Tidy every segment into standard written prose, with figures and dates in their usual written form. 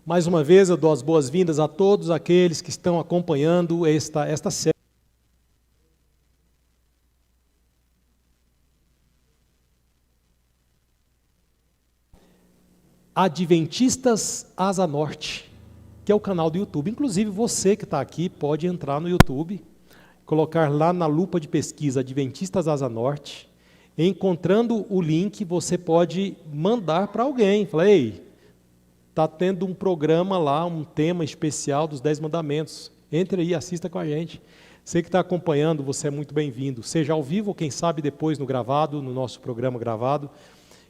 Mais uma vez eu dou as boas-vindas a todos aqueles que estão acompanhando esta série. Adventistas Asa Norte, que é o canal do YouTube. Inclusive você que está aqui pode entrar no YouTube, colocar lá na lupa de pesquisa Adventistas Asa Norte. Encontrando o link, você pode mandar para alguém. Fala, ei, está tendo um programa lá, um tema especial dos 10 mandamentos. Entre aí, assista com a gente. Você que está acompanhando, você é muito bem-vindo. Seja ao vivo ou quem sabe depois no gravado, no nosso programa gravado.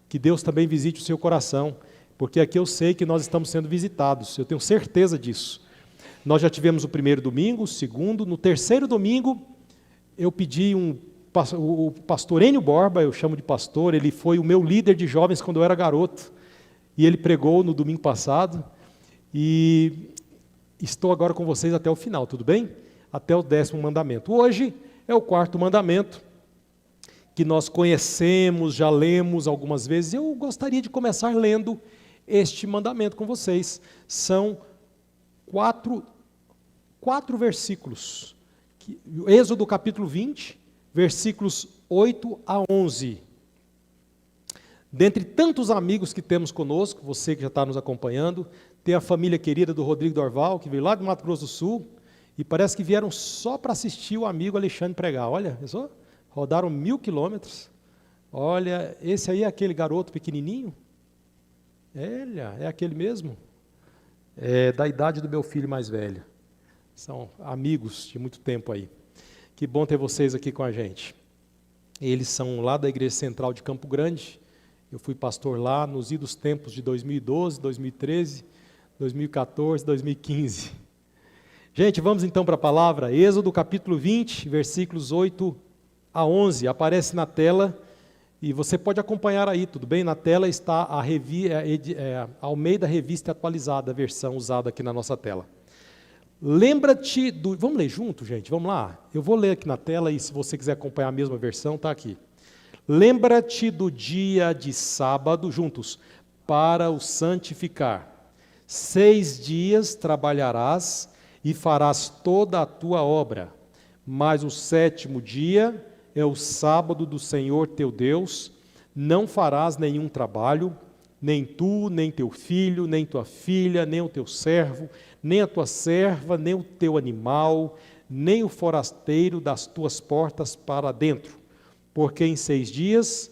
Que Deus também visite o seu coração. Porque aqui eu sei que nós estamos sendo visitados. Eu tenho certeza disso. Nós já tivemos o primeiro domingo, o segundo. No terceiro domingo, eu pedi o pastor Enio Borba, eu chamo de pastor, ele foi o meu líder de jovens quando eu era garoto. E ele pregou no domingo passado, e estou agora com vocês até o final, tudo bem? Até o 10º mandamento. Hoje é o 4º mandamento, que nós conhecemos, já lemos algumas vezes. Eu gostaria de começar lendo este mandamento com vocês. São quatro versículos. Êxodo capítulo 20, versículos 8 a 11. Dentre tantos amigos que temos conosco, você que já está nos acompanhando, tem a família querida do Rodrigo Dorval, que veio lá do Mato Grosso do Sul, e parece que vieram só para assistir o amigo Alexandre pregar. Olha, pensou? Rodaram 1000 quilômetros. Olha, esse aí é aquele garoto pequenininho? É aquele mesmo? É da idade do meu filho mais velho. São amigos de muito tempo aí. Que bom ter vocês aqui com a gente. Eles são lá da Igreja Central de Campo Grande. Eu fui pastor lá nos idos tempos de 2012, 2013, 2014, 2015. Gente, vamos então para a palavra. Êxodo capítulo 20, versículos 8 a 11. Aparece na tela e você pode acompanhar aí, tudo bem? Na tela está a Almeida Revista Atualizada, a versão usada aqui na nossa tela. Lembra-te do... Vamos ler junto, gente? Vamos lá? Eu vou ler aqui na tela e se você quiser acompanhar a mesma versão, está aqui. Lembra-te do dia de sábado, juntos, para o santificar. 6 dias trabalharás e farás toda a tua obra, mas o 7º dia é o sábado do Senhor teu Deus, não farás nenhum trabalho, nem tu, nem teu filho, nem tua filha, nem o teu servo, nem a tua serva, nem o teu animal, nem o forasteiro das tuas portas para dentro. Porque em 6 dias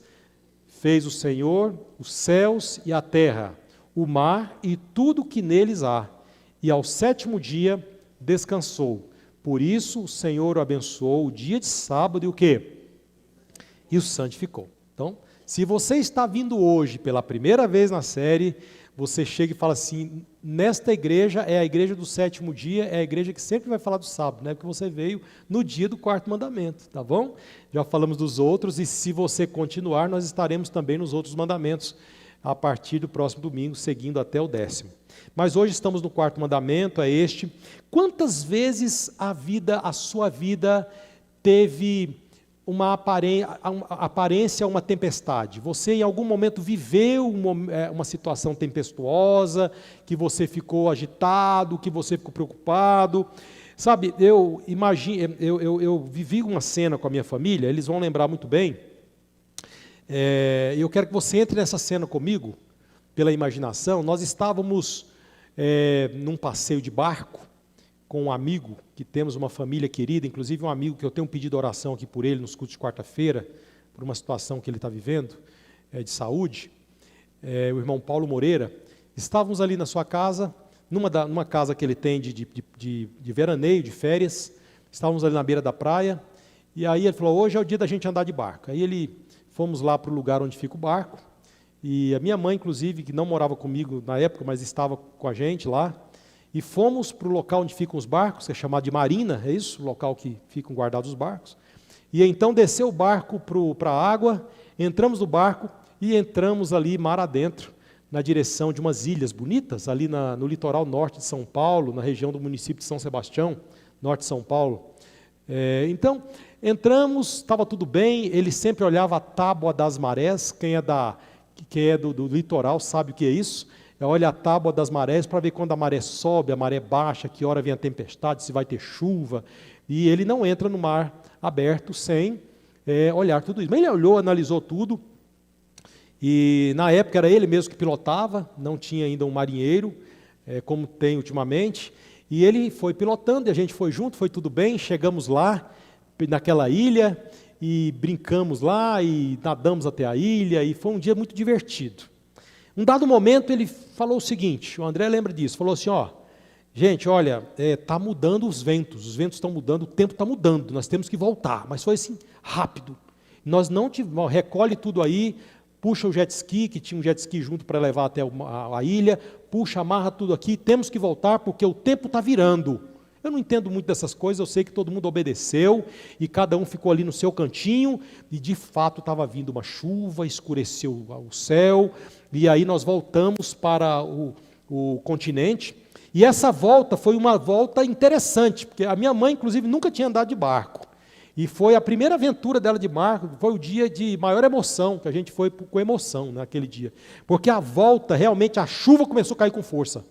fez o Senhor os céus e a terra, o mar e tudo que neles há, e ao 7º dia descansou. Por isso o Senhor abençoou o dia de sábado e o quê? E o santificou. Então, se você está vindo hoje pela primeira vez na série, você chega e fala assim, nesta igreja é a igreja do 7º dia, é a igreja que sempre vai falar do sábado, né? Porque você veio no dia do 4º mandamento, tá bom? Já falamos dos outros e se você continuar, nós estaremos também nos outros mandamentos a partir do próximo domingo, seguindo até o 10º. Mas hoje estamos no 4º mandamento, é este. Quantas vezes a sua vida teve uma aparência a uma tempestade? Você em algum momento viveu uma situação tempestuosa, que você ficou agitado, que você ficou preocupado. Sabe, eu vivi uma cena com a minha família, eles vão lembrar muito bem. Eu quero que você entre nessa cena comigo, pela imaginação. Nós estávamos num passeio de barco, com um amigo, que temos uma família querida, inclusive um amigo que eu tenho pedido oração aqui por ele nos cultos de quarta-feira, por uma situação que ele está vivendo, de saúde, o irmão Paulo Moreira. Estávamos ali na sua casa, numa casa que ele tem de veraneio, de férias. Estávamos ali na beira da praia, e aí ele falou, hoje é o dia da gente andar de barco. Aí fomos lá para o lugar onde fica o barco, e a minha mãe, inclusive, que não morava comigo na época, mas estava com a gente lá, e fomos para o local onde ficam os barcos, que é chamado de marina, é isso? O local que ficam guardados os barcos. E então desceu o barco para a água, entramos no barco e entramos ali mar adentro, na direção de umas ilhas bonitas, ali no litoral norte de São Paulo, na região do município de São Sebastião, norte de São Paulo. Então, entramos, estava tudo bem, ele sempre olhava a tábua das marés, quem é do litoral sabe o que é isso. olha a tábua das marés para ver quando a maré sobe, a maré baixa, que hora vem a tempestade, se vai ter chuva. E ele não entra no mar aberto sem olhar tudo isso. Mas ele olhou, analisou tudo. E na época era ele mesmo que pilotava, não tinha ainda um marinheiro, como tem ultimamente. E ele foi pilotando, e a gente foi junto, foi tudo bem. Chegamos lá, naquela ilha, e brincamos lá, e nadamos até a ilha, e foi um dia muito divertido. Um dado momento ele falou o seguinte, o André lembra disso, falou assim, gente, olha, está mudando os ventos estão mudando, o tempo está mudando, nós temos que voltar. Mas foi assim, rápido. Nós não tivemos, recolhe tudo aí, puxa o jet ski, que tinha um jet ski junto para levar até a ilha, puxa, amarra tudo aqui, temos que voltar porque o tempo está virando. Eu não entendo muito dessas coisas, eu sei que todo mundo obedeceu e cada um ficou ali no seu cantinho e de fato estava vindo uma chuva, escureceu o céu e aí nós voltamos para o continente e essa volta foi uma volta interessante, porque a minha mãe inclusive nunca tinha andado de barco e foi a primeira aventura dela de barco, foi o dia de maior emoção, que a gente foi com emoção naquele dia, porque a volta realmente a chuva começou a cair com força.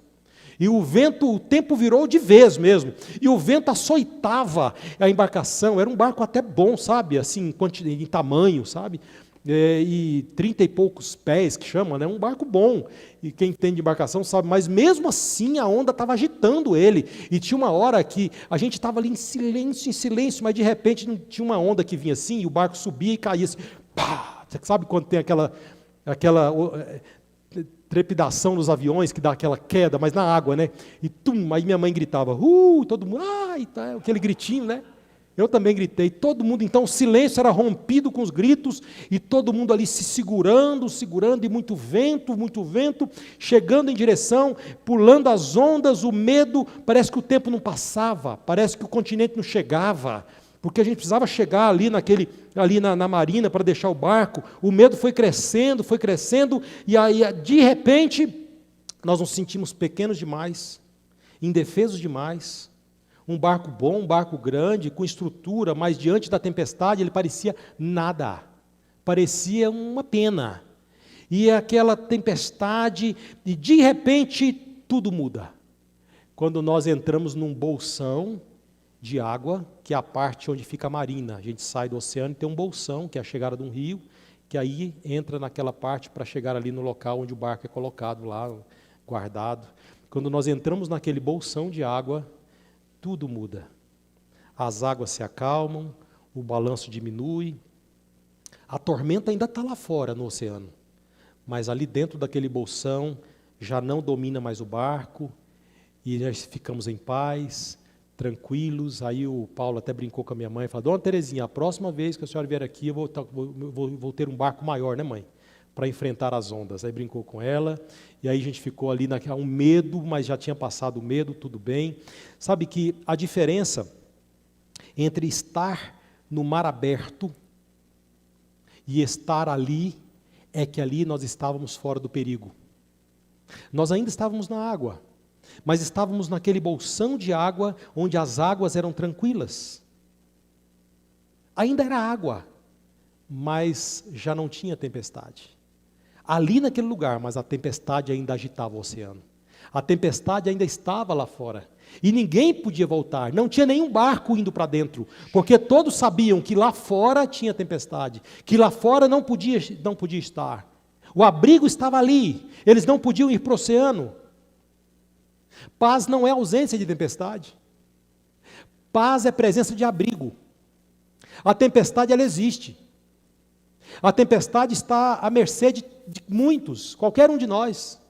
E o vento, o tempo virou de vez mesmo. E o vento açoitava a embarcação. Era um barco até bom, sabe? Assim, em tamanho, sabe? E 30 e poucos pés, que chama, né? Um barco bom. E quem entende de embarcação sabe. Mas mesmo assim a onda estava agitando ele. E tinha uma hora que a gente estava ali em silêncio, mas de repente tinha uma onda que vinha assim, e o barco subia e caía assim. Pá! Você sabe quando tem aquela trepidação nos aviões, que dá aquela queda, mas na água, né? E tum, aí minha mãe gritava, todo mundo, ai, tá, aquele gritinho, né? Eu também gritei, todo mundo, então o silêncio era rompido com os gritos, e todo mundo ali se segurando, e muito vento, chegando em direção, pulando as ondas, o medo, parece que o tempo não passava, parece que o continente não chegava, porque a gente precisava chegar ali na marina para deixar o barco, o medo foi crescendo, e aí de repente nós nos sentimos pequenos demais, indefesos demais, um barco bom, um barco grande, com estrutura, mas diante da tempestade ele parecia nada, parecia uma pena, e aquela tempestade, e de repente tudo muda, quando nós entramos num bolsão de água, que é a parte onde fica a marina. A gente sai do oceano e tem um bolsão, que é a chegada de um rio, que aí entra naquela parte para chegar ali no local onde o barco é colocado lá, guardado. Quando nós entramos naquele bolsão de água, tudo muda. As águas se acalmam, o balanço diminui, a tormenta ainda está lá fora no oceano, mas ali dentro daquele bolsão já não domina mais o barco, e nós ficamos em paz, tranquilos. Aí o Paulo até brincou com a minha mãe, falou, Dona Terezinha, a próxima vez que a senhora vier aqui, eu vou ter um barco maior, né, mãe? Para enfrentar as ondas. Aí brincou com ela, e aí a gente ficou ali um medo, mas já tinha passado o medo, tudo bem. Sabe que a diferença entre estar no mar aberto e estar ali, é que ali nós estávamos fora do perigo. Nós ainda estávamos na água, mas estávamos naquele bolsão de água, onde as águas eram tranquilas. Ainda era água, mas já não tinha tempestade. Ali naquele lugar, mas a tempestade ainda agitava o oceano. A tempestade ainda estava lá fora. E ninguém podia voltar, não tinha nenhum barco indo para dentro, porque todos sabiam que lá fora tinha tempestade, que lá fora não podia estar. O abrigo estava ali, eles não podiam ir para o oceano. Paz não é ausência de tempestade. Paz é presença de abrigo. A tempestade, ela existe. A tempestade está à mercê de muitos, qualquer um de nós.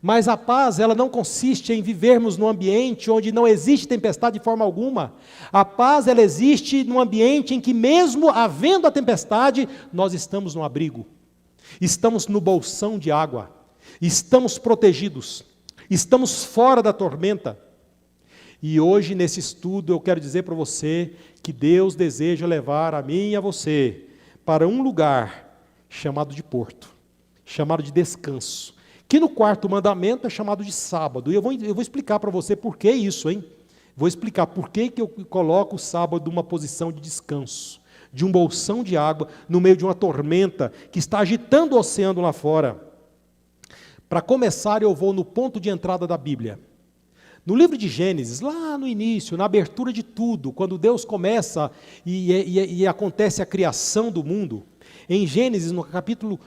Mas a paz, ela não consiste em vivermos num ambiente onde não existe tempestade de forma alguma. A paz, ela existe num ambiente em que mesmo havendo a tempestade, nós estamos no abrigo. Estamos no bolsão de água. Estamos protegidos. Estamos fora da tormenta. E hoje, nesse estudo, eu quero dizer para você que Deus deseja levar a mim e a você para um lugar chamado de porto, chamado de descanso, que no quarto mandamento é chamado de sábado. E eu vou explicar para você por que isso, hein? Vou explicar por que eu coloco o sábado numa posição de descanso, de um bolsão de água, no meio de uma tormenta que está agitando o oceano lá fora. Para começar, eu vou no ponto de entrada da Bíblia. No livro de Gênesis, lá no início, na abertura de tudo, quando Deus começa e acontece a criação do mundo, em Gênesis, no capítulo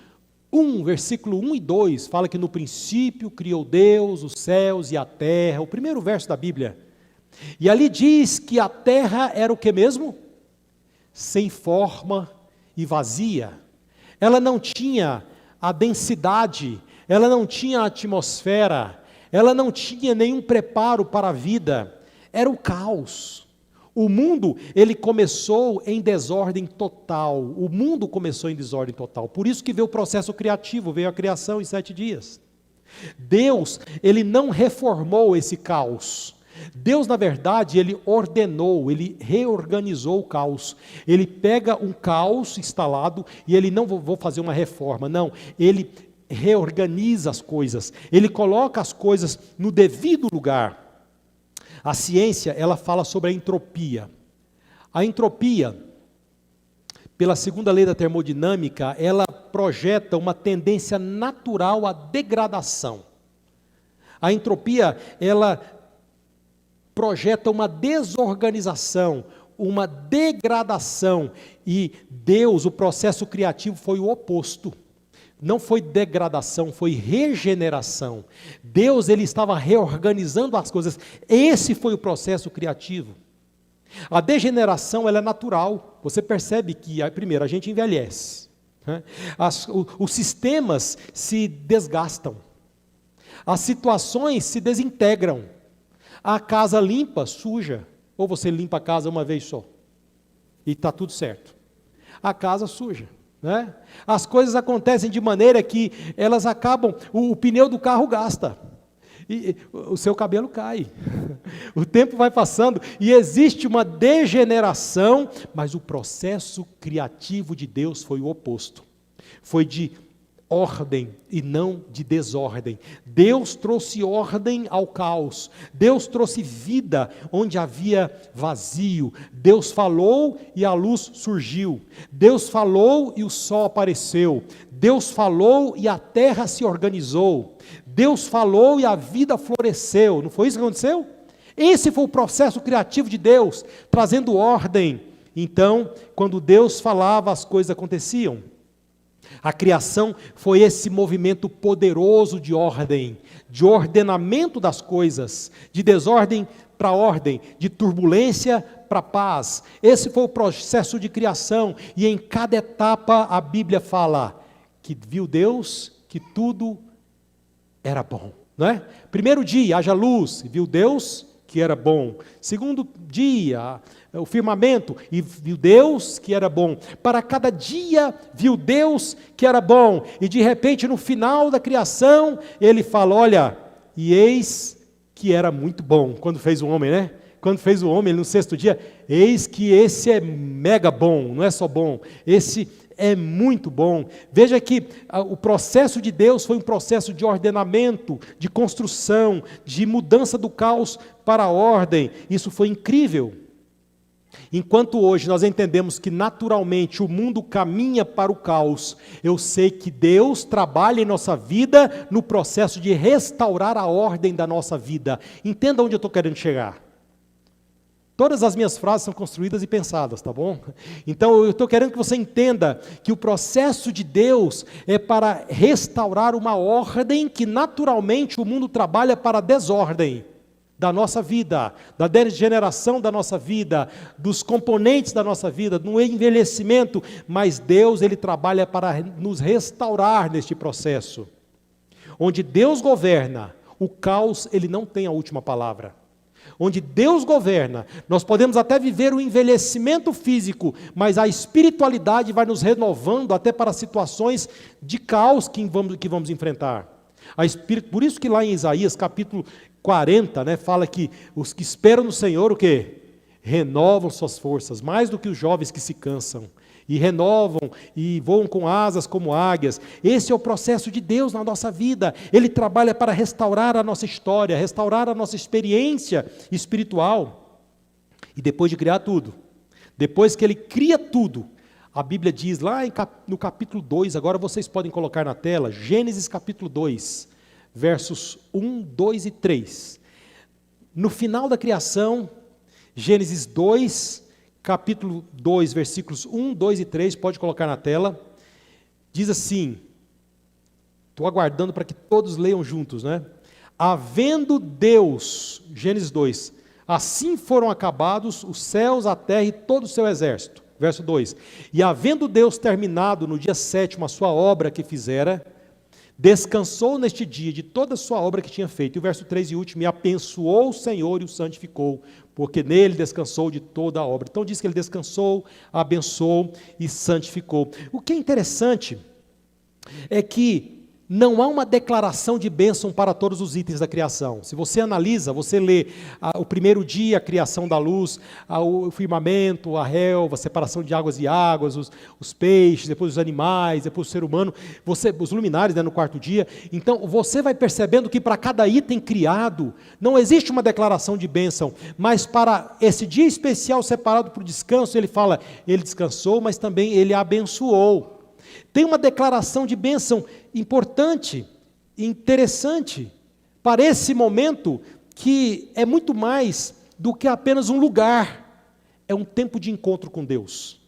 1, versículo 1 e 2, fala que no princípio criou Deus os céus e a terra, o primeiro verso da Bíblia. E ali diz que a terra era o que mesmo? Sem forma e vazia. Ela não tinha a densidade, ela não tinha a atmosfera, ela não tinha nenhum preparo para a vida, era o caos. O mundo, ele começou em desordem total, o mundo começou em desordem total, por isso que veio o processo criativo, veio a criação em 7 dias. Deus, ele não reformou esse caos, Deus, na verdade, ele ordenou, ele reorganizou o caos. Ele pega um caos instalado e ele não vou fazer uma reforma, não, ele reorganiza as coisas, ele coloca as coisas no devido lugar. A ciência, ela fala sobre a entropia. A entropia, pela segunda lei da termodinâmica, ela projeta uma tendência natural à degradação. A entropia, ela projeta uma desorganização, uma degradação, e Deus, o processo criativo foi o oposto. Não foi degradação, foi regeneração. Deus, ele estava reorganizando as coisas. Esse foi o processo criativo. A degeneração, ela é natural. Você percebe que, primeiro, a gente envelhece, né? Os sistemas se desgastam. As situações se desintegram. A casa limpa, suja. Ou você limpa a casa uma vez só e está tudo certo. A casa suja, né? As coisas acontecem de maneira que elas acabam, o pneu do carro gasta, e o seu cabelo cai, o tempo vai passando e existe uma degeneração, mas o processo criativo de Deus foi o oposto, foi de ordem e não de desordem. Deus trouxe ordem ao caos, Deus trouxe vida onde havia vazio, Deus falou e a luz surgiu, Deus falou e o sol apareceu, Deus falou e a terra se organizou, Deus falou e a vida floresceu. Não foi isso que aconteceu? Esse foi o processo criativo de Deus, trazendo ordem. Então, quando Deus falava, as coisas aconteciam. A criação foi esse movimento poderoso de ordem, de ordenamento das coisas, de desordem para ordem, de turbulência para paz. Esse foi o processo de criação, e em cada etapa a Bíblia fala que viu Deus que tudo era bom, não é? Primeiro dia, haja luz, viu Deus que era bom. Segundo dia, o firmamento, e viu Deus que era bom. Para cada dia, viu Deus que era bom. E de repente, no final da criação, ele fala, olha, e eis que era muito bom. Quando fez o homem, né? Quando fez o homem, no 6º dia, eis que esse é mega bom, não é só bom, esse é muito bom. Veja que o processo de Deus foi um processo de ordenamento, de construção, de mudança do caos para a ordem. Isso foi incrível. Enquanto hoje nós entendemos que naturalmente o mundo caminha para o caos, eu sei que Deus trabalha em nossa vida no processo de restaurar a ordem da nossa vida. Entenda onde eu estou querendo chegar. Todas as minhas frases são construídas e pensadas, tá bom? Então eu estou querendo que você entenda que o processo de Deus é para restaurar uma ordem que naturalmente o mundo trabalha para a desordem da nossa vida, da degeneração da nossa vida, dos componentes da nossa vida, no envelhecimento, mas Deus, ele trabalha para nos restaurar neste processo. Onde Deus governa, o caos, ele não tem a última palavra. Onde Deus governa, nós podemos até viver o envelhecimento físico, mas a espiritualidade vai nos renovando até para situações de caos que vamos enfrentar. Por isso que lá em Isaías capítulo 40, né, fala que os que esperam no Senhor, o quê? Renovam suas forças, mais do que os jovens que se cansam, e renovam e voam com asas como águias. Esse é o processo de Deus na nossa vida. Ele trabalha para restaurar a nossa história, restaurar a nossa experiência espiritual. E depois de criar tudo, depois que Ele cria tudo, a Bíblia diz lá no capítulo 2, agora vocês podem colocar na tela, Gênesis capítulo 2, versos 1, 2 e 3. No final da criação, Gênesis 2, capítulo 2, versículos 1, 2 e 3, pode colocar na tela, diz assim, estou aguardando para que todos leiam juntos, né? Havendo Deus, Gênesis 2, assim foram acabados os céus, a terra e todo o seu exército. Verso 2, e havendo Deus terminado no dia 7º a sua obra que fizera, descansou neste dia de toda a sua obra que tinha feito. E o verso 3 e último, e abençoou o Senhor e o santificou, porque nele descansou de toda a obra. Então diz que ele descansou, abençoou e santificou. O que é interessante é que não há uma declaração de bênção para todos os itens da criação. Se você analisa, você lê o primeiro dia, a criação da luz, o firmamento, a relva, a separação de águas e águas, os peixes, depois os animais, depois o ser humano, os luminares, né, no quarto dia. Então, você vai percebendo que para cada item criado, não existe uma declaração de bênção, mas para esse dia especial separado para o descanso, ele fala, ele descansou, mas também ele abençoou. Tem uma declaração de bênção importante, interessante, para esse momento, que é muito mais do que apenas um lugar, é um tempo de encontro com Deus.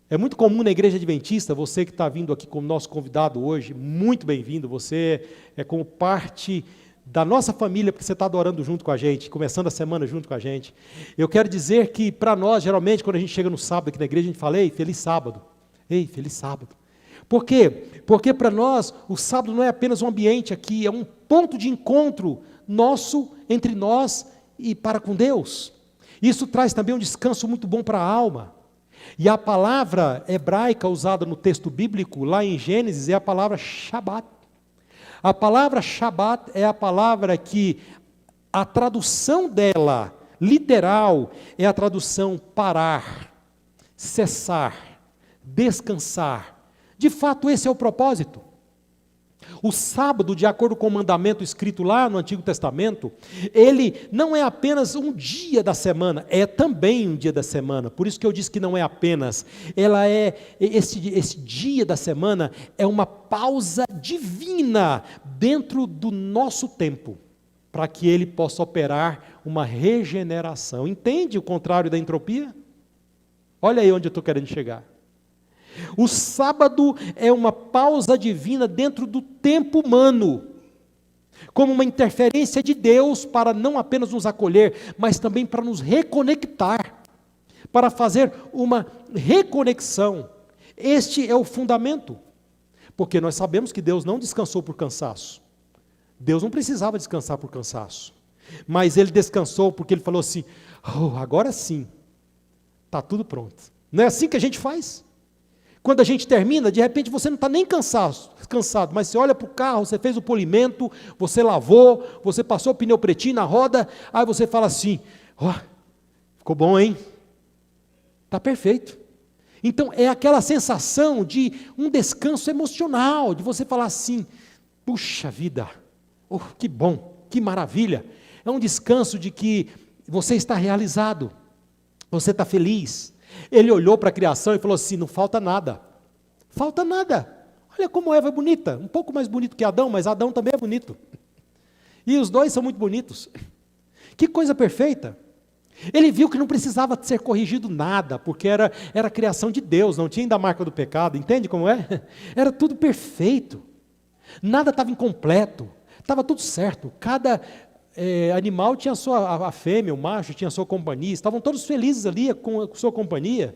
É muito comum na igreja adventista, você que está vindo aqui como nosso convidado hoje, muito bem-vindo, você é como parte da nossa família, porque você está adorando junto com a gente, começando a semana junto com a gente. Eu quero dizer que para nós, geralmente, quando a gente chega no sábado aqui na igreja, a gente fala, ei, feliz sábado. Ei, feliz sábado. Por quê? Porque para nós, o sábado não é apenas um ambiente aqui, é um ponto de encontro nosso, entre nós e para com Deus. Isso traz também um descanso muito bom para a alma. E a palavra hebraica usada no texto bíblico, lá em Gênesis, é a palavra Shabat. A palavra Shabat é a palavra que a tradução dela, literal, é a tradução parar, cessar, descansar. De fato, esse é o propósito. O sábado, de acordo com o mandamento escrito lá no Antigo Testamento, ele não é apenas um dia da semana, é também um dia da semana. Por isso que eu disse que não é apenas. Esse dia da semana é uma pausa divina dentro do nosso tempo, para que ele possa operar uma regeneração. Entende o contrário da entropia? Olha aí onde eu estou querendo chegar. O sábado é uma pausa divina dentro do tempo humano, como uma interferência de Deus para não apenas nos acolher, mas também para nos reconectar, para fazer uma reconexão. Este é o fundamento, porque nós sabemos que Deus não descansou por cansaço. Deus não precisava descansar por cansaço, mas Ele descansou porque Ele falou assim, agora sim, está tudo pronto. Não é assim que a gente faz? Quando a gente termina, de repente você não está nem cansado, mas você olha para o carro, você fez o polimento, você lavou, você passou o pneu pretinho na roda, aí você fala assim, ficou bom, hein? Está perfeito. Então é aquela sensação de um descanso emocional, de você falar assim, puxa vida, que bom, que maravilha. É um descanso de que você está realizado, você está feliz. Ele olhou para a criação e falou assim, não falta nada. Falta nada. Olha como Eva é bonita, um pouco mais bonito que Adão, mas Adão também é bonito. E os dois são muito bonitos. Que coisa perfeita. Ele viu que não precisava ser corrigido nada, porque era a criação de Deus, não tinha ainda a marca do pecado, entende como é? Era tudo perfeito. Nada estava incompleto, estava tudo certo. Cada animal tinha a fêmea, o macho tinha a sua companhia, estavam todos felizes ali com a sua companhia.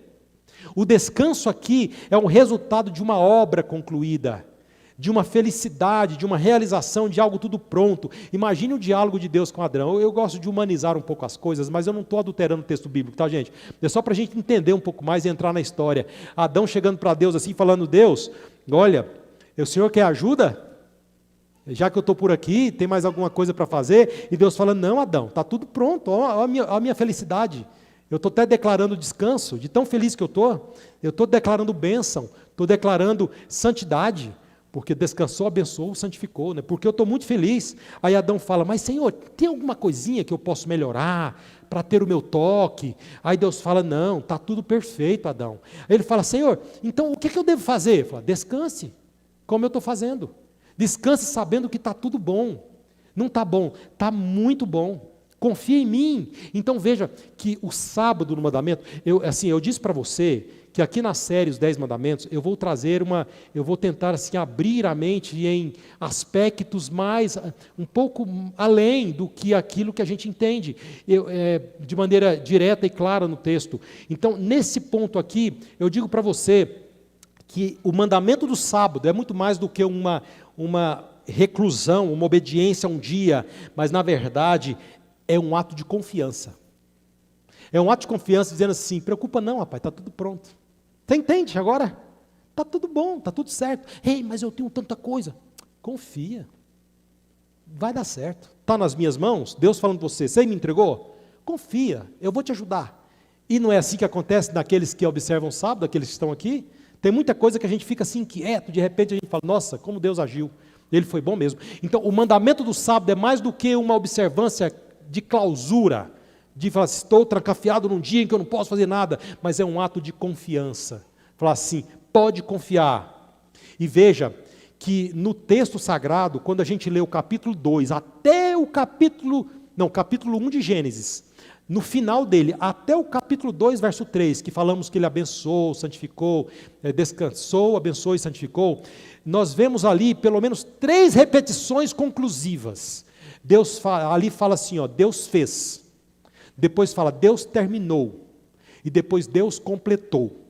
O descanso aqui é um resultado de uma obra concluída, de uma felicidade, de uma realização, de algo tudo pronto. Imagine o diálogo de Deus com Adão. Eu gosto de humanizar um pouco as coisas, mas eu não estou adulterando o texto bíblico, tá, gente? É só para a gente entender um pouco mais e entrar na história. Adão chegando para Deus assim, falando, Deus, olha, o Senhor quer ajuda? Já que eu estou por aqui, tem mais alguma coisa para fazer? E Deus fala, não, Adão, está tudo pronto, olha a minha felicidade. Eu estou até declarando descanso, de tão feliz que eu estou declarando bênção, estou declarando santidade, porque descansou, abençoou, santificou, né? Porque eu estou muito feliz. Aí Adão fala, mas Senhor, tem alguma coisinha que eu posso melhorar para ter o meu toque? Aí Deus fala, não, está tudo perfeito, Adão. Aí ele fala, Senhor, então o que eu devo fazer? Ele fala, descanse, como eu estou fazendo. Descanse sabendo que está tudo bom. Não está bom, está muito bom. Confia em mim. Então veja que o sábado no mandamento, eu disse para você que aqui na série Os 10 Mandamentos, eu vou tentar assim, abrir a mente em aspectos mais, um pouco além do que aquilo que a gente entende, de maneira direta e clara no texto. Então, nesse ponto aqui, eu digo para você que o mandamento do sábado é muito mais do que uma reclusão, uma obediência a um dia, mas na verdade é um ato de confiança. É um ato de confiança dizendo assim, preocupa não, rapaz, está tudo pronto. Você entende agora? Está tudo bom, está tudo certo. Ei, mas eu tenho tanta coisa. Confia. Vai dar certo. Está nas minhas mãos? Deus falando para você me entregou? Confia, eu vou te ajudar. E não é assim que acontece naqueles que observam o sábado, aqueles que estão aqui? Tem muita coisa que a gente fica assim inquieto, de repente a gente fala, nossa, como Deus agiu. Ele foi bom mesmo. Então, o mandamento do sábado é mais do que uma observância de clausura, de falar, estou trancafiado num dia em que eu não posso fazer nada, mas é um ato de confiança. Falar assim, pode confiar. E veja que no texto sagrado, quando a gente lê o capítulo 2, até o capítulo 1 de Gênesis, no final dele, até o capítulo 2, verso 3, que falamos que ele abençoou, santificou, descansou, abençoou e santificou, nós vemos ali pelo menos 3 repetições conclusivas. Ali fala assim, Deus fez. Depois fala, Deus terminou. E depois Deus completou.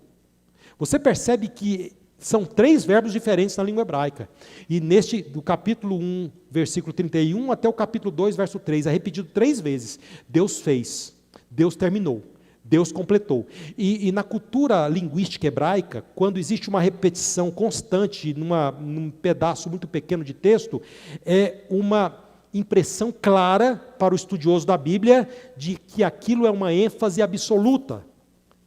Você percebe que são 3 verbos diferentes na língua hebraica. E do capítulo 1, versículo 31, até o capítulo 2, verso 3, é repetido 3 vezes. Deus fez, Deus terminou, Deus completou. E na cultura linguística hebraica, quando existe uma repetição constante num pedaço muito pequeno de texto, é uma impressão clara para o estudioso da Bíblia de que aquilo é uma ênfase absoluta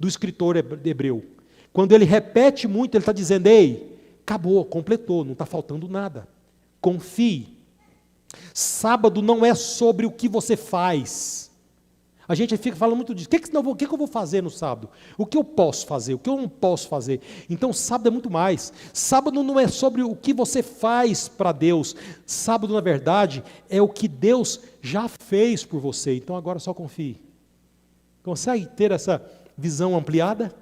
do escritor hebreu. Quando ele repete muito, ele está dizendo, ei, acabou, completou, não está faltando nada. Confie. Sábado não é sobre o que você faz. A gente fica falando muito disso. O que eu vou fazer no sábado? O que eu posso fazer? O que eu não posso fazer? Então, sábado é muito mais. Sábado não é sobre o que você faz para Deus. Sábado, na verdade, é o que Deus já fez por você. Então, agora só confie. Consegue ter essa visão ampliada?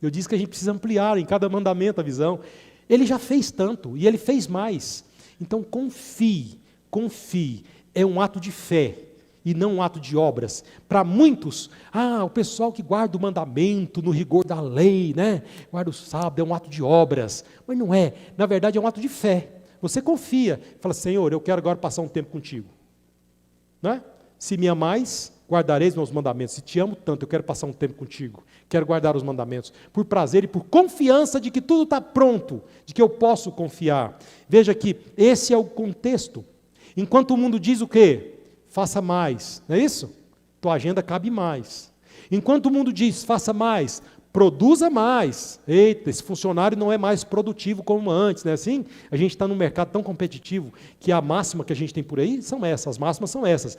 Eu disse que a gente precisa ampliar em cada mandamento a visão. Ele já fez tanto e Ele fez mais. Então, confie. Confie. É um ato de fé. E não um ato de obras. Para muitos, o pessoal que guarda o mandamento no rigor da lei, né? Guarda o sábado, é um ato de obras. Mas não é. Na verdade, é um ato de fé. Você confia. Fala, Senhor, eu quero agora passar um tempo contigo. Né? Se me amais, guardareis meus mandamentos. Se te amo tanto, eu quero passar um tempo contigo. Quero guardar os mandamentos. Por prazer e por confiança de que tudo está pronto. De que eu posso confiar. Veja que esse é o contexto. Enquanto o mundo diz o quê? Faça mais, não é isso? Tua agenda cabe mais. Enquanto o mundo diz, faça mais, produza mais. Eita, esse funcionário não é mais produtivo como antes, não é assim? A gente está num mercado tão competitivo que a máxima que a gente tem por aí são essas, as máximas são essas.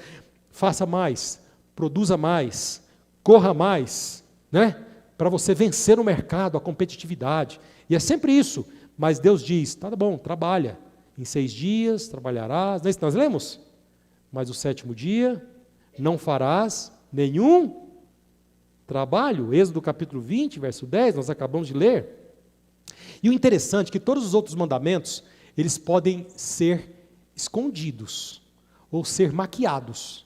Faça mais, produza mais, corra mais, né? Para você vencer no mercado, a competitividade. E é sempre isso. Mas Deus diz, tá bom, trabalha. Em 6 dias trabalharás. Não é isso que nós lemos? Mas o 7º dia não farás nenhum trabalho. Êxodo capítulo 20, verso 10, nós acabamos de ler. E o interessante é que todos os outros mandamentos, eles podem ser escondidos ou ser maquiados.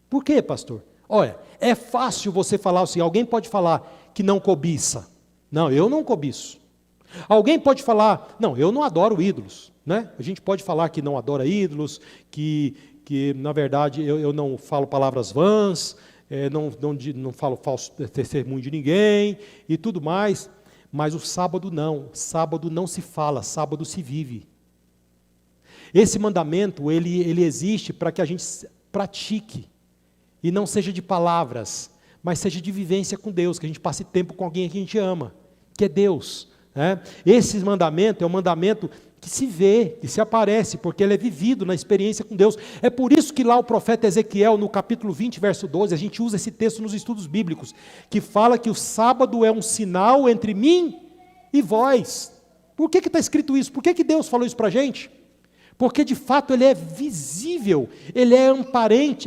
Por quê, pastor? Olha, é fácil você falar assim, alguém pode falar que não cobiça. Não, eu não cobiço. Alguém pode falar, não, eu não adoro ídolos. Né? A gente pode falar que não adora ídolos, que na verdade eu não falo palavras vãs, não falo falso testemunho de ninguém e tudo mais, mas o sábado não se fala, sábado se vive. Esse mandamento, ele existe para que a gente pratique, e não seja de palavras, mas seja de vivência com Deus, que a gente passe tempo com alguém que a gente ama, que é Deus. Né? Esse mandamento é um mandamento que se vê, que se aparece, porque ele é vivido na experiência com Deus. É por isso que lá o profeta Ezequiel, no capítulo 20, verso 12, a gente usa esse texto nos estudos bíblicos, que fala que o sábado é um sinal entre mim e vós. Por que está escrito isso? Por que Deus falou isso para a gente? Porque de fato ele é visível, ele é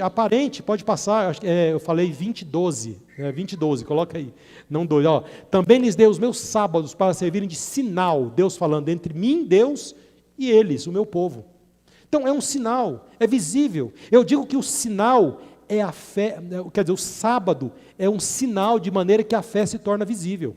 aparente, pode passar, eu falei 20:12, 20:12, coloca aí, não 2, ó. Também lhes dei os meus sábados para servirem de sinal, Deus falando entre mim, Deus, e eles, o meu povo. Então é um sinal, é visível. Eu digo que o sinal é a fé, quer dizer, o sábado é um sinal de maneira que a fé se torna visível.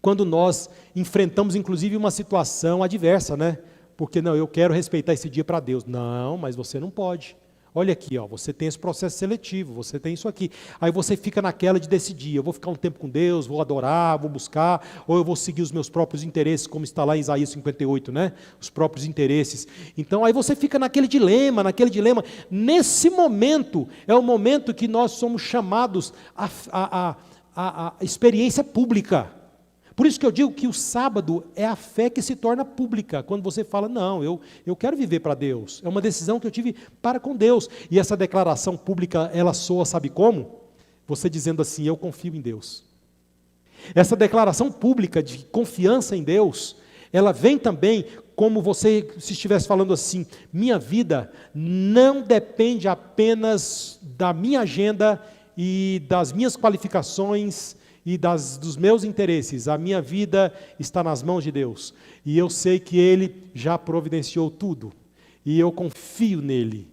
Quando nós enfrentamos inclusive uma situação adversa, né? Porque não, eu quero respeitar esse dia para Deus. Não, mas você não pode. Olha aqui, ó, você tem esse processo seletivo, você tem isso aqui. Aí você fica naquela de decidir, eu vou ficar um tempo com Deus, vou adorar, vou buscar, ou eu vou seguir os meus próprios interesses, como está lá em Isaías 58, né? Os próprios interesses. Então aí você fica naquele dilema. Nesse momento, é o momento que nós somos chamados à experiência pública. Por isso que eu digo que o sábado é a fé que se torna pública, quando você fala, não, eu quero viver para Deus, é uma decisão que eu tive para com Deus, e essa declaração pública, ela soa, sabe como? Você dizendo assim, eu confio em Deus. Essa declaração pública de confiança em Deus, ela vem também como você, se estivesse falando assim, minha vida não depende apenas da minha agenda e das minhas qualificações, e dos meus interesses, a minha vida está nas mãos de Deus, e eu sei que Ele já providenciou tudo, e eu confio nele.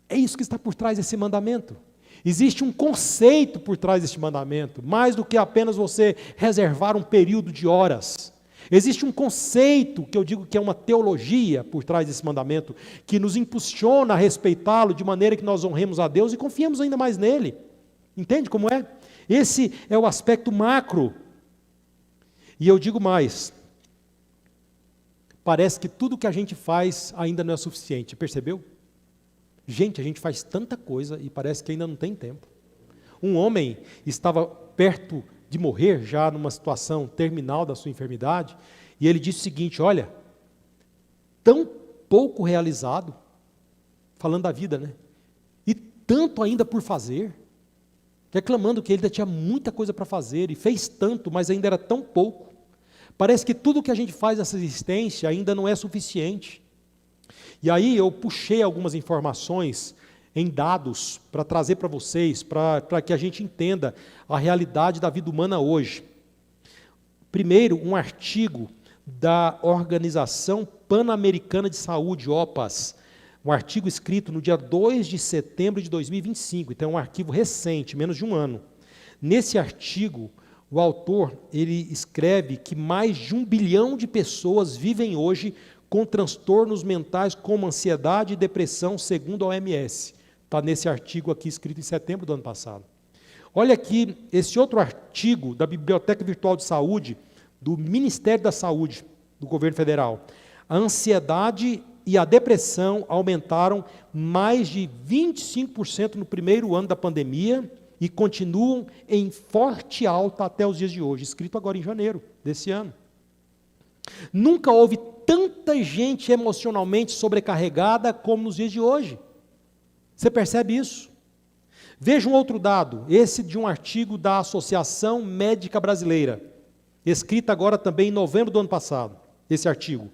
É isso que está por trás desse mandamento. Existe um conceito por trás deste mandamento, mais do que apenas você reservar um período de horas. Existe um conceito, que eu digo que é uma teologia por trás desse mandamento, que nos impulsiona a respeitá-lo de maneira que nós honremos a Deus e confiemos ainda mais nele. Entende como é? Esse é o aspecto macro. E eu digo mais, parece que tudo que a gente faz ainda não é suficiente, percebeu? Gente, a gente faz tanta coisa e parece que ainda não tem tempo. Um homem estava perto de morrer, já numa situação terminal da sua enfermidade, e ele disse o seguinte, olha, tão pouco realizado, falando da vida, né? E tanto ainda por fazer, reclamando que ele ainda tinha muita coisa para fazer, e fez tanto, mas ainda era tão pouco. Parece que tudo que a gente faz nessa existência ainda não é suficiente. E aí eu puxei algumas informações em dados para trazer para vocês, para que a gente entenda a realidade da vida humana hoje. Primeiro, um artigo da Organização Pan-Americana de Saúde, OPAS, um artigo escrito no dia 2 de setembro de 2025, então é um arquivo recente, menos de um ano. Nesse artigo, o autor ele escreve que mais de 1 bilhão de pessoas vivem hoje com transtornos mentais como ansiedade e depressão, segundo a OMS. Está nesse artigo aqui, escrito em setembro do ano passado. Olha aqui, esse outro artigo da Biblioteca Virtual de Saúde, do Ministério da Saúde, do Governo Federal. A ansiedade e a depressão aumentaram mais de 25% no primeiro ano da pandemia e continuam em forte alta até os dias de hoje, escrito agora em janeiro desse ano. Nunca houve tanta gente emocionalmente sobrecarregada como nos dias de hoje. Você percebe isso? Veja um outro dado, esse de um artigo da Associação Médica Brasileira, escrito agora também em novembro do ano passado, esse artigo.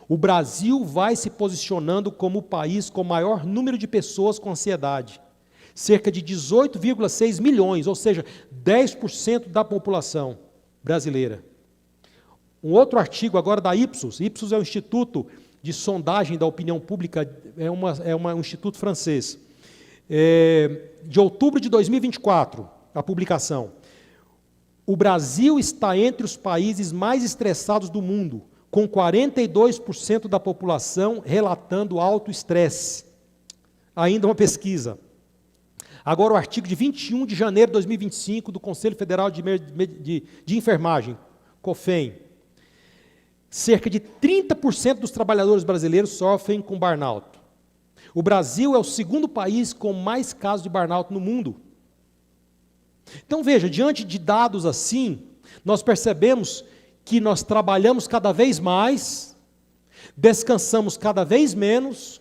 O Brasil vai se posicionando como o país com o maior número de pessoas com ansiedade. Cerca de 18,6 milhões, ou seja, 10% da população brasileira. Um outro artigo agora da Ipsos. Ipsos é um instituto de sondagem da opinião pública, é um instituto francês. De outubro de 2024, a publicação. O Brasil está entre os países mais estressados do mundo, com 42% da população relatando alto estresse. Ainda uma pesquisa. Agora o artigo de 21 de janeiro de 2025 do Conselho Federal de Enfermagem, COFEN. Cerca de 30% dos trabalhadores brasileiros sofrem com burnout. O Brasil é o segundo país com mais casos de burnout no mundo. Então veja, diante de dados assim, nós percebemos que nós trabalhamos cada vez mais, descansamos cada vez menos,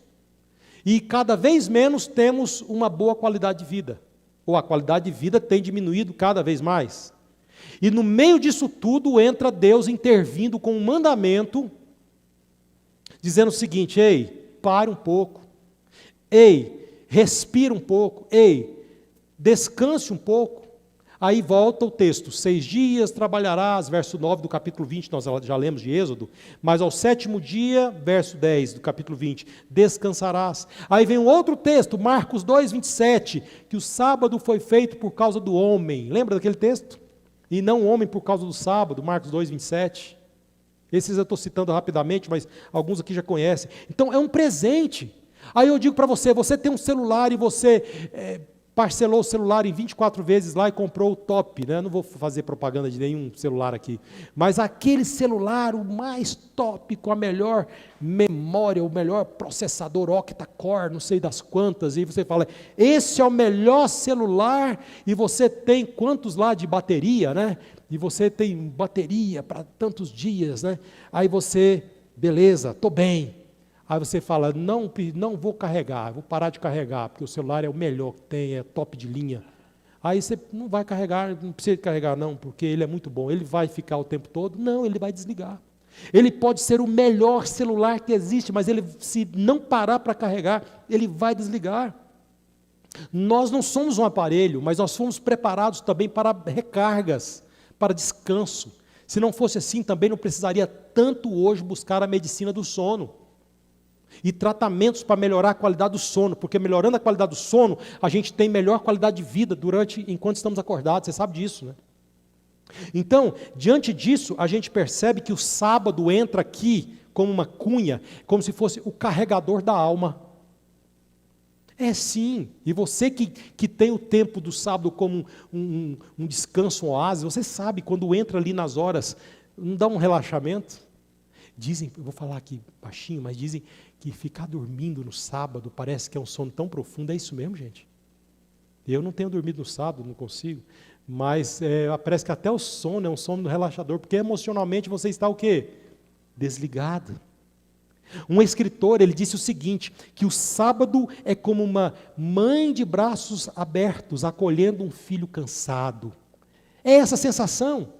e cada vez menos temos uma boa qualidade de vida, ou a qualidade de vida tem diminuído cada vez mais. E no meio disso tudo entra Deus intervindo com um mandamento dizendo o seguinte: ei, pare um pouco, ei, respira um pouco, ei, descanse um pouco. Aí volta o texto: 6 dias trabalharás, verso 9 do capítulo 20, nós já lemos de Êxodo, mas ao 7º dia, verso 10 do capítulo 20, descansarás. Aí vem um outro texto, Marcos 2, 27, que o sábado foi feito por causa do homem. Lembra daquele texto? E não o homem por causa do sábado, Marcos 2, 27. Esses eu estou citando rapidamente, mas alguns aqui já conhecem. Então é um presente. Aí eu digo para você, você tem um celular e você parcelou o celular em 24 vezes lá e comprou o top, né? Não vou fazer propaganda de nenhum celular aqui, mas aquele celular, o mais top, com a melhor memória, o melhor processador octa-core, não sei das quantas, e você fala, esse é o melhor celular, e você tem quantos lá de bateria, né? E você tem bateria para tantos dias, né? Aí você, beleza, estou bem. Aí você fala, não vou carregar, vou parar de carregar, porque o celular é o melhor que tem, é top de linha. Aí você não vai carregar, não precisa carregar não, porque ele é muito bom. Ele vai ficar o tempo todo? Não, ele vai desligar. Ele pode ser o melhor celular que existe, mas ele, se não parar para carregar, ele vai desligar. Nós não somos um aparelho, mas nós fomos preparados também para recargas, para descanso. Se não fosse assim, também não precisaria tanto hoje buscar a medicina do sono e tratamentos para melhorar a qualidade do sono, porque melhorando a qualidade do sono, a gente tem melhor qualidade de vida enquanto estamos acordados, você sabe disso, né? Então, diante disso, a gente percebe que o sábado entra aqui como uma cunha, como se fosse o carregador da alma. É sim, e você que tem o tempo do sábado como um descanso, um oásis, você sabe, quando entra ali nas horas, não dá um relaxamento? Dizem, eu vou falar aqui baixinho, mas dizem que ficar dormindo no sábado parece que é um sono tão profundo. É isso mesmo, gente? Eu não tenho dormido no sábado, não consigo, mas parece que até o sono é um sono relaxador, porque emocionalmente você está o quê? Desligado. Um escritor, ele disse o seguinte, que o sábado é como uma mãe de braços abertos acolhendo um filho cansado. É essa sensação.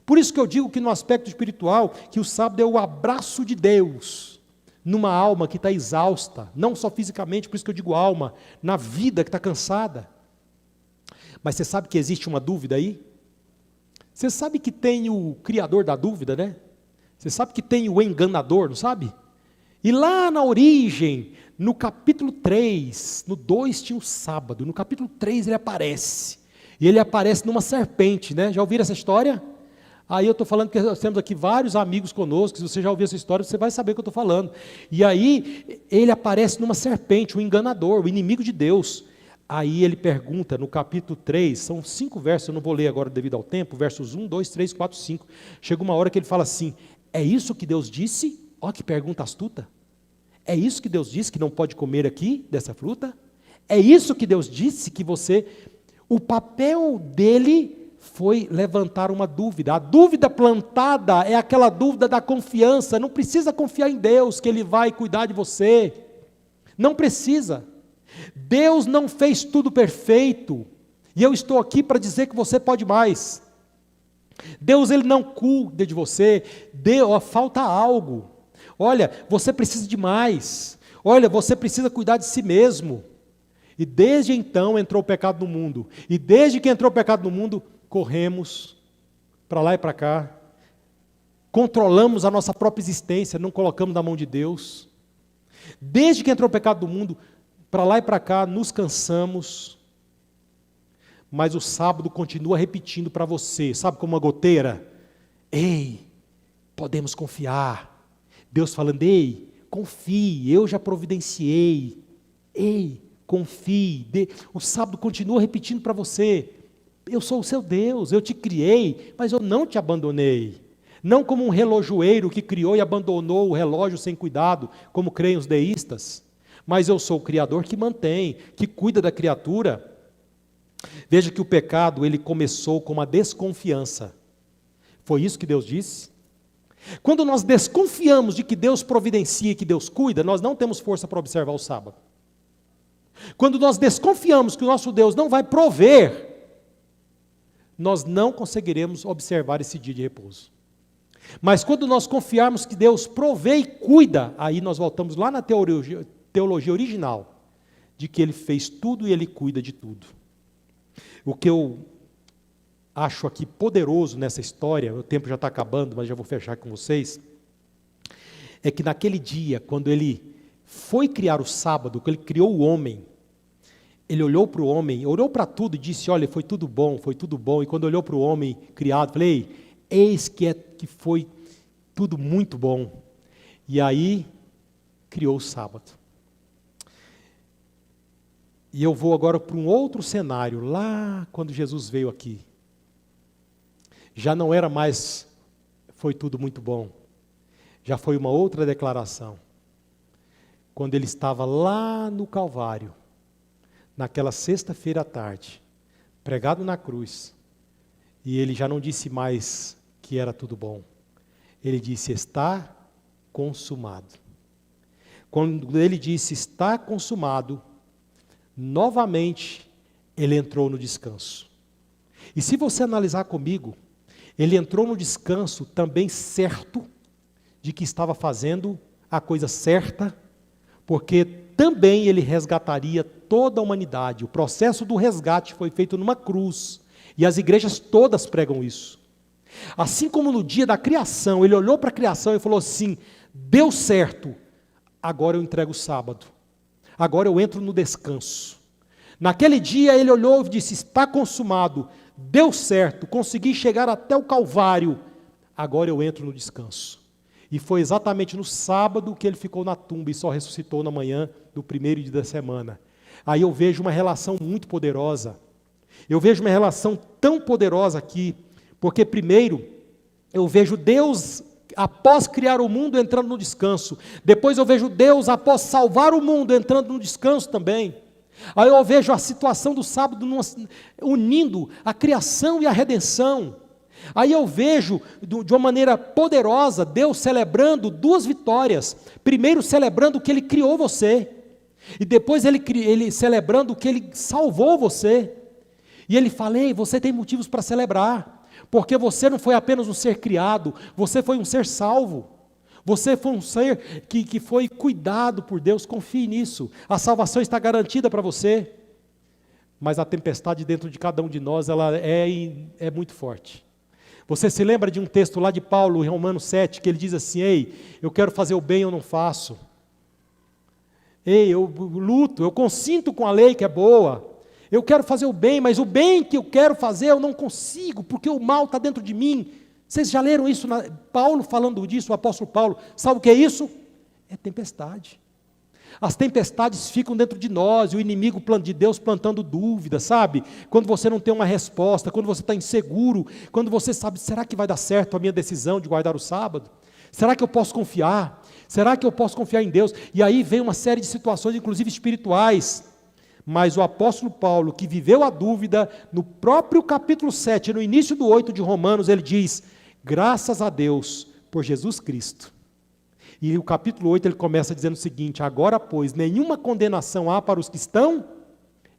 Por isso que eu digo que no aspecto espiritual, que o sábado é o abraço de Deus numa alma que está exausta, não só fisicamente, por isso que eu digo alma, na vida que está cansada. Mas você sabe que existe uma dúvida aí? Você sabe que tem o criador da dúvida, né? Você sabe que tem o enganador, não sabe? E lá na origem, no capítulo 3, no 2 tinha o sábado, no capítulo 3 ele aparece. E ele aparece numa serpente, né? Já ouviram essa história? Aí eu estou falando que nós temos aqui vários amigos conosco, se você já ouviu essa história, você vai saber o que eu estou falando. E aí ele aparece numa serpente, o enganador, o inimigo de Deus. Aí ele pergunta no capítulo 3, são 5 versos, eu não vou ler agora devido ao tempo, versos 1, 2, 3, 4, 5. Chega uma hora que ele fala assim, é isso que Deus disse? Olha que pergunta astuta. É isso que Deus disse que não pode comer aqui, dessa fruta? É isso que Deus disse que você... O papel dele foi levantar uma dúvida. A dúvida plantada é aquela dúvida da confiança. Não precisa confiar em Deus, que Ele vai cuidar de você. Não precisa. Deus não fez tudo perfeito. E eu estou aqui para dizer que você pode mais. Deus, Ele não cuida de você. Falta algo. Olha, você precisa de mais. Olha, você precisa cuidar de si mesmo. E desde então entrou o pecado no mundo. E desde que entrou o pecado no mundo, corremos para lá e para cá. Controlamos a nossa própria existência, não colocamos na mão de Deus. Desde que entrou o pecado no mundo, para lá e para cá, nos cansamos. Mas o sábado continua repetindo para você, sabe como uma goteira? Ei, podemos confiar. Deus falando, ei, confie, eu já providenciei. Ei, confie. O sábado continua repetindo para você, eu sou o seu Deus, eu te criei, mas eu não te abandonei. Não como um relojoeiro que criou e abandonou o relógio sem cuidado, como creem os deístas. Mas eu sou o Criador que mantém, que cuida da criatura. Veja que o pecado, ele começou com uma desconfiança. Foi isso que Deus disse? Quando nós desconfiamos de que Deus providencia e que Deus cuida, nós não temos força para observar o sábado. Quando nós desconfiamos que o nosso Deus não vai prover, nós não conseguiremos observar esse dia de repouso. Mas quando nós confiarmos que Deus provê e cuida, aí nós voltamos lá na teologia original, de que Ele fez tudo e Ele cuida de tudo. O que eu acho aqui poderoso nessa história, o tempo já está acabando, mas já vou fechar com vocês, é que naquele dia, quando Ele foi criar o sábado, quando Ele criou o homem, Ele olhou para o homem, olhou para tudo e disse, olha, foi tudo bom, e quando olhou para o homem criado, falei, eis que foi tudo muito bom. E aí, criou o sábado. E eu vou agora para um outro cenário, lá quando Jesus veio aqui. Já não era mais, foi tudo muito bom. Já foi uma outra declaração. Quando Ele estava lá no Calvário, naquela sexta-feira à tarde, pregado na cruz, e Ele já não disse mais que era tudo bom. Ele disse, está consumado. Quando Ele disse, está consumado, novamente, Ele entrou no descanso. E se você analisar comigo, Ele entrou no descanso também certo de que estava fazendo a coisa certa, porque também Ele resgataria toda a humanidade. O processo do resgate foi feito numa cruz, e as igrejas todas pregam isso. Assim como no dia da criação, Ele olhou para a criação e falou assim, deu certo, agora eu entrego o sábado, agora eu entro no descanso. Naquele dia Ele olhou e disse, está consumado, deu certo, consegui chegar até o Calvário, agora eu entro no descanso. E foi exatamente no sábado que Ele ficou na tumba e só ressuscitou na manhã do primeiro dia da semana. Aí eu vejo uma relação muito poderosa. Eu vejo uma relação tão poderosa aqui, porque primeiro eu vejo Deus após criar o mundo entrando no descanso. Depois eu vejo Deus após salvar o mundo entrando no descanso também. Aí eu vejo a situação do sábado unindo a criação e a redenção. Aí eu vejo, de uma maneira poderosa, Deus celebrando duas vitórias. Primeiro celebrando que Ele criou você. E depois Ele celebrando que Ele salvou você. E Ele fala, ei, você tem motivos para celebrar. Porque você não foi apenas um ser criado, você foi um ser salvo. Você foi um ser que foi cuidado por Deus, confie nisso. A salvação está garantida para você. Mas a tempestade dentro de cada um de nós, ela é muito forte. Você se lembra de um texto lá de Paulo, em Romanos 7, que ele diz assim, ei, eu quero fazer o bem, eu não faço. Ei, eu luto, eu consinto com a lei que é boa. Eu quero fazer o bem, mas o bem que eu quero fazer eu não consigo, porque o mal está dentro de mim. Vocês já leram isso? Paulo falando disso, o apóstolo Paulo. Sabe o que é isso? É tempestade. As tempestades ficam dentro de nós, e o inimigo de Deus plantando dúvida, sabe? Quando você não tem uma resposta, quando você está inseguro, quando você sabe, será que vai dar certo a minha decisão de guardar o sábado? Será que eu posso confiar? Será que eu posso confiar em Deus? E aí vem uma série de situações, inclusive espirituais. Mas o apóstolo Paulo, que viveu a dúvida, no próprio capítulo 7, no início do 8 de Romanos, ele diz, graças a Deus por Jesus Cristo. E o capítulo 8 ele começa dizendo o seguinte, agora pois, nenhuma condenação há para os que estão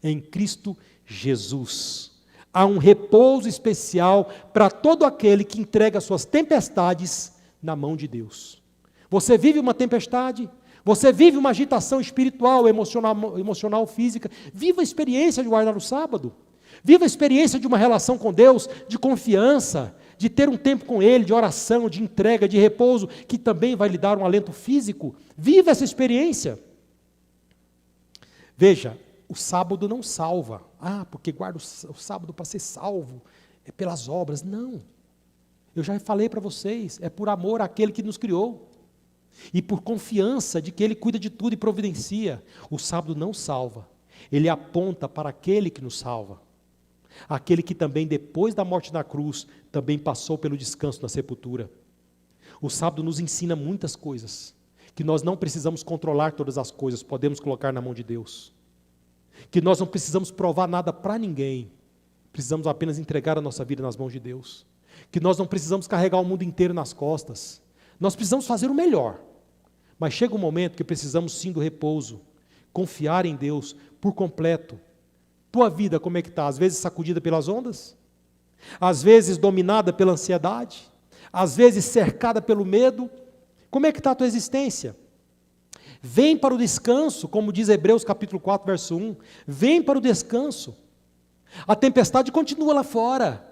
em Cristo Jesus. Há um repouso especial para todo aquele que entrega suas tempestades na mão de Deus. Você vive uma tempestade? Você vive uma agitação espiritual, emocional, física? Viva a experiência de guardar o sábado. Viva a experiência de uma relação com Deus, de confiança, de ter um tempo com Ele, de oração, de entrega, de repouso, que também vai lhe dar um alento físico. Viva essa experiência. Veja, o sábado não salva. Ah, porque guarda o sábado para ser salvo, é pelas obras. Não. Eu já falei para vocês, é por amor àquele que nos criou. E por confiança de que Ele cuida de tudo e providencia. O sábado não salva. Ele aponta para aquele que nos salva. Aquele que também, depois da morte na cruz, também passou pelo descanso na sepultura. O sábado nos ensina muitas coisas, que nós não precisamos controlar todas as coisas, podemos colocar na mão de Deus. Que nós não precisamos provar nada para ninguém, precisamos apenas entregar a nossa vida nas mãos de Deus. Que nós não precisamos carregar o mundo inteiro nas costas, nós precisamos fazer o melhor. Mas chega um momento que precisamos sim do repouso, confiar em Deus por completo. Tua vida como é que está? Às vezes sacudida pelas ondas? Às vezes dominada pela ansiedade? às vezes cercada pelo medo. Como é que está a tua existência? Vem para o descanso, como diz Hebreus capítulo 4, verso 1. Vem para o descanso. A tempestade continua lá fora.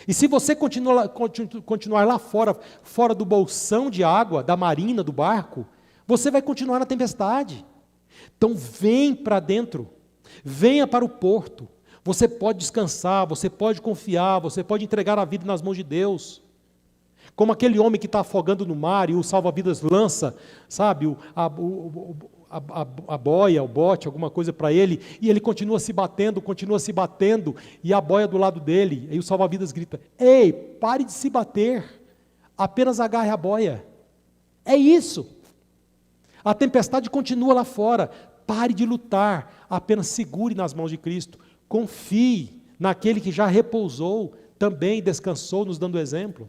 E se você continuar lá fora, fora do bolsão de água, da marina, do barco, você vai continuar na tempestade. Então vem para dentro, venha para o porto. Você pode descansar, você pode confiar, você pode entregar a vida nas mãos de Deus. Como aquele homem que está afogando no mar e o salva-vidas lança, sabe, a boia, o bote, alguma coisa para ele, e ele continua se batendo, e a boia do lado dele, e o salva-vidas grita: ei, pare de se bater, apenas agarre a boia. É isso. A tempestade continua lá fora, pare de lutar, apenas segure nas mãos de Cristo, confie naquele que já repousou, também descansou, nos dando exemplo.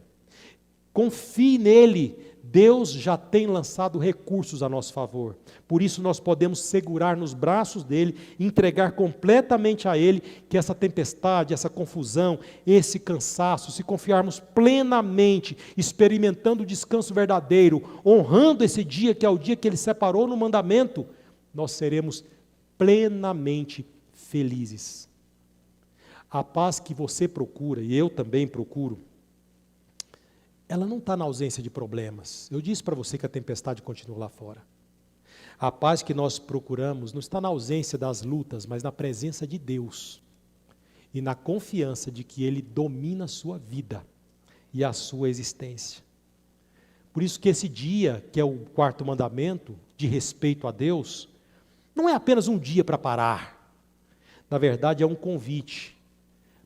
Confie nele, Deus já tem lançado recursos a nosso favor. Por isso nós podemos segurar nos braços dele, entregar completamente a ele, que essa tempestade, essa confusão, esse cansaço, se confiarmos plenamente, experimentando o descanso verdadeiro, honrando esse dia que é o dia que ele separou no mandamento, nós seremos plenamente felizes. A paz que você procura, e eu também procuro, ela não está na ausência de problemas. Eu disse para você que a tempestade continua lá fora. A paz que nós procuramos não está na ausência das lutas, mas na presença de Deus. E na confiança de que Ele domina a sua vida e a sua existência. Por isso que esse dia, que é o quarto mandamento, de respeito a Deus, não é apenas um dia para parar. Na verdade, é um convite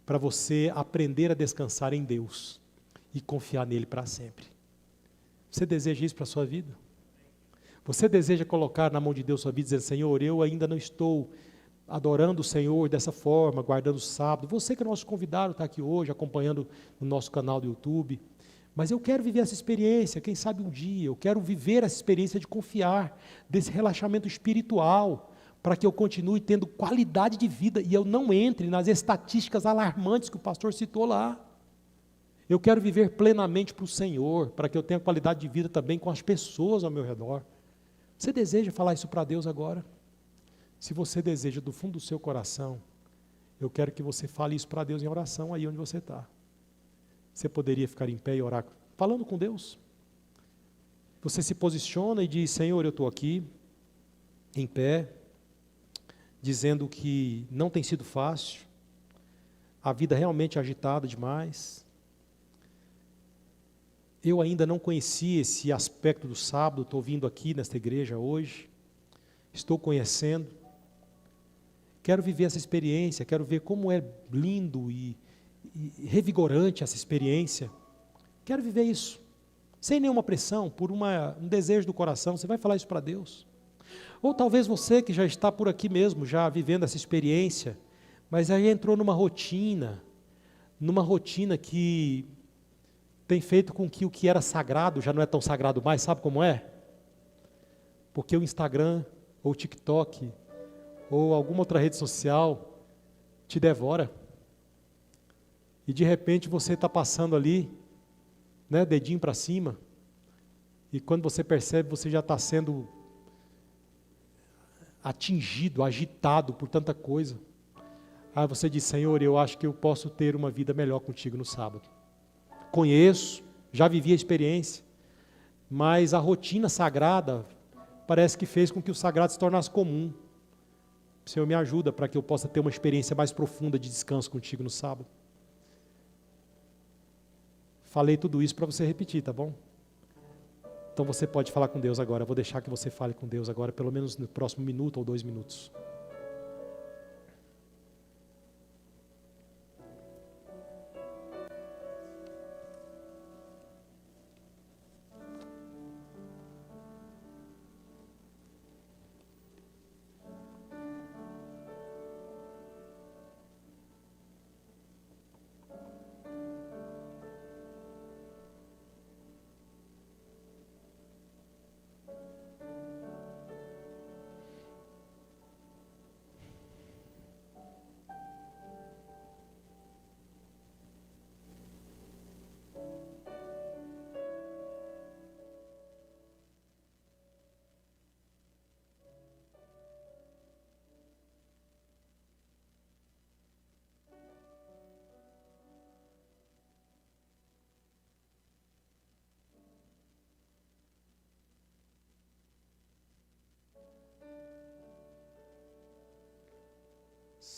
para você aprender a descansar em Deus e confiar nele para sempre. Você deseja isso para a sua vida? Você deseja colocar na mão de Deus sua vida, dizendo: Senhor, eu ainda não estou adorando o Senhor dessa forma, guardando o sábado. Você que é nosso convidado, está aqui hoje, acompanhando no nosso canal do YouTube. Mas eu quero viver essa experiência, quem sabe um dia, eu quero viver essa experiência de confiar, desse relaxamento espiritual, para que eu continue tendo qualidade de vida, e eu não entre nas estatísticas alarmantes que o pastor citou lá. Eu quero viver plenamente para o Senhor, para que eu tenha qualidade de vida também com as pessoas ao meu redor. Você deseja falar isso para Deus agora? Se você deseja do fundo do seu coração, eu quero que você fale isso para Deus em oração aí onde você está. Você poderia ficar em pé e orar, falando com Deus? Você se posiciona e diz: Senhor, eu estou aqui, em pé, dizendo que não tem sido fácil, a vida realmente é agitada demais. Eu ainda não conhecia esse aspecto do sábado, estou vindo aqui nesta igreja hoje, estou conhecendo, quero viver essa experiência, quero ver como é lindo e revigorante essa experiência, quero viver isso, sem nenhuma pressão, por um desejo do coração. Você vai falar isso para Deus. Ou talvez você que já está por aqui mesmo, já vivendo essa experiência, mas aí entrou numa rotina que tem feito com que o que era sagrado já não é tão sagrado mais. Sabe como é? Porque o Instagram, ou o TikTok, ou alguma outra rede social te devora. E de repente você está passando ali, né, dedinho para cima, e quando você percebe, você já está sendo atingido, agitado por tanta coisa. Aí você diz: Senhor, eu acho que eu posso ter uma vida melhor contigo no sábado. Conheço, já vivi a experiência, mas a rotina sagrada parece que fez com que o sagrado se tornasse comum. Senhor, me ajuda para que eu possa ter uma experiência mais profunda de descanso contigo no sábado. Falei tudo isso para você repetir, tá bom? Então você pode falar com Deus agora. Eu vou deixar que você fale com Deus agora, pelo menos no próximo minuto ou 2 minutos.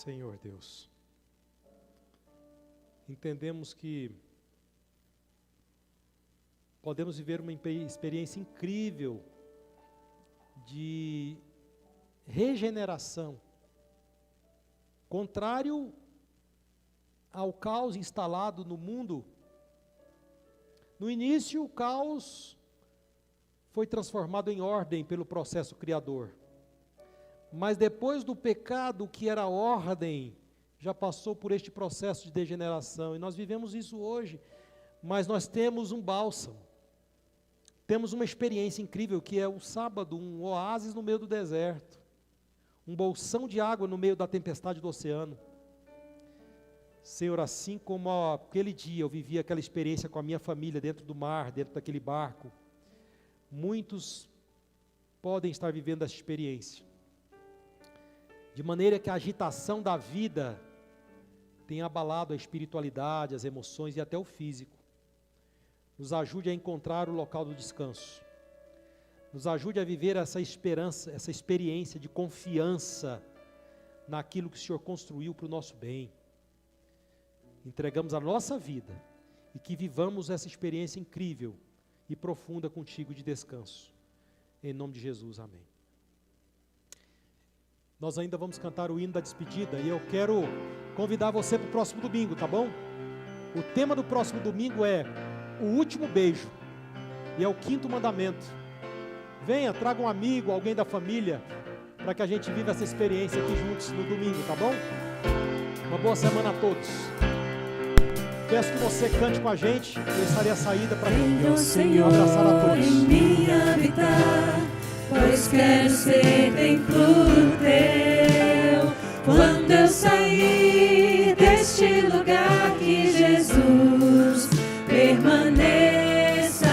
Senhor Deus, entendemos que podemos viver uma experiência incrível de regeneração, contrário ao caos instalado no mundo. No início, o caos foi transformado em ordem pelo processo criador. Mas depois do pecado, que era ordem, já passou por este processo de degeneração. E nós vivemos isso hoje. Mas nós temos um bálsamo. Temos uma experiência incrível, que é o sábado, um oásis no meio do deserto. Um bolsão de água no meio da tempestade do oceano. Senhor, assim como aquele dia eu vivi aquela experiência com a minha família dentro do mar, dentro daquele barco, muitos podem estar vivendo essa experiência. De maneira que a agitação da vida tem abalado a espiritualidade, as emoções e até o físico. Nos ajude a encontrar o local do descanso. Nos ajude a viver essa esperança, essa experiência de confiança naquilo que o Senhor construiu para o nosso bem. Entregamos a nossa vida e que vivamos essa experiência incrível e profunda contigo de descanso. Em nome de Jesus, amém. Nós ainda vamos cantar o hino da despedida e eu quero convidar você para o próximo domingo, tá bom? O tema do próximo domingo é o último beijo e é o 5º mandamento. Venha, traga um amigo, alguém da família, para que a gente viva essa experiência aqui juntos no domingo, tá bom? Uma boa semana a todos. Peço que você cante com a gente, eu estarei à saída para abraçar a todos. Em mim habitar, pois quero ser templo teu. Quando eu sair deste lugar, que Jesus permaneça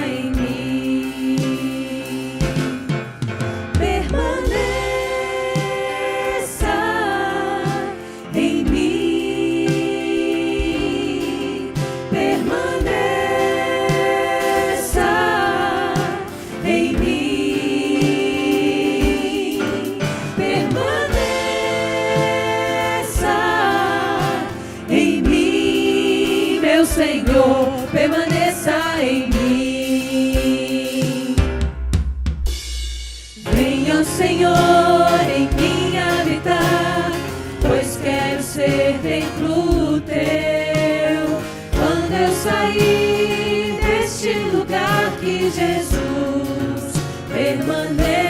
em mim. Permaneça em mim. Permaneça em mim. Permaneça em mim, meu Senhor, permaneça em mim. Venha, Senhor, em mim habitar, pois quero ser templo teu. Quando eu sair deste lugar, que Jesus permaneça